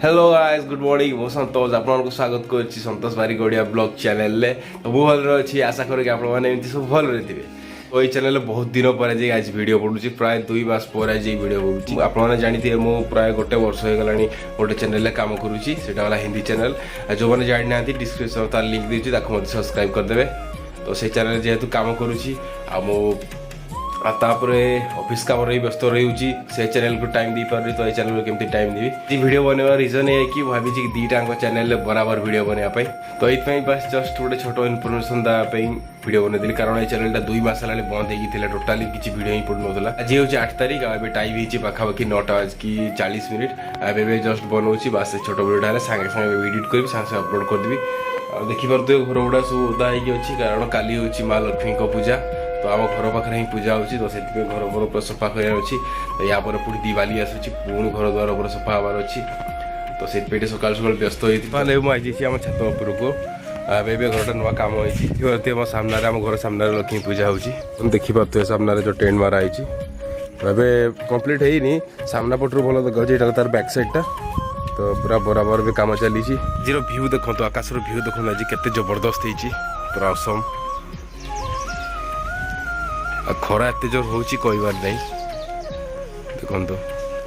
Hello guys good morning मो संतोष आपन को स्वागत करछि संतोष बारिक ओडिया ब्लॉग चैनल ले तो मु भल अछि आशा करी आपन माने एमति सब भल रहथिबे। ओई चैनल बहुत दिन पर जे आज वीडियो पडुछि प्राय 2 मास पर आज वीडियो पडुछि आपन माने जानिथिबे मु प्राय गोटे वर्ष हो गलानी गोटे चैनल ले काम करूछि सेटा वाला हिंदी चैनल जो माने जानि नाथि डिस्क्रिप्शन तार लिंक देछि ताको मते सब्सक्राइब कर देबे। तो से चैनल जेहेतु काम करूछि आ मो तापरे ऑफिस काम रही व्यस्त रही से चैनल को टाइम दी पारे तो ये चैनल को केमती टाइम देवी ये वीडियो बनवा रीजन है कि भाभी कि दीटा चैनल बराबर वीडियो बनवाई तो ये बस जस्ट गोटे छोट इनफॉरमेशन देवाई वीडियो बनई कारण ये चैनल 2 मास है बंद होगी टोटाली किसी वीडियो ही पड़ना आज हूँ 8 तारीख आ टाइम होती पाखापाखि 9टा की 40 मिनिट ए जस्ट बनाऊँ बास छोट वीडियो सागे सागे एडिट करी सागे अपलोड करदेवी देखिपे घर गुड़ा सब ओदा होगी कारण काली हूँ माँ लक्ष्मी पूजा तो आम घर पाखे ही पूजा होची तो से घर पर सफा करार अच्छी तो या पुणी दिवाली आसूँ पुणी घर द्वार पर सफा हबार अच्छी तो से सकाल सकाल व्यस्त होती मुझे आम छत उपर को एवं घरटा नुआ कम होती आम सामने आम घर सामने लक्ष्मी पूजा हो देखिपे सामने जो टेंट मारा है कंप्लीट है सामना पटू भल देखा तार बैक साइडटा तो पूरा बराबर भी कम चली जीरो भ्यू देखो आकाश भ्यू देखो आज के जबरदस्त होती पूरा असम खरा एत जोर होबार नहीं देखो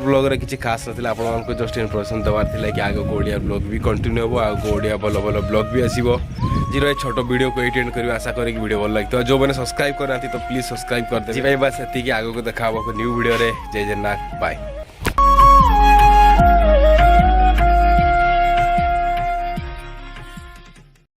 ब्लॉग रे किसी खास ना आप जस्ट इनफॉरमेशन देवार थिला कि आगे को ओडिया ब्लॉग भी कंटिन्यू हो आगे ओडिया भल भल ब्लॉग भी आसीबो जीरो ए छोट वीडियो को एटेंड करी आशा करी वीडियो भल लगता जो मैंने सब्सक्राइब करना तो प्लीज सब्सक्राइब कर दे बस एति आगे को देखा न्यू वीडियो रे जय जगन्नाथ बाय।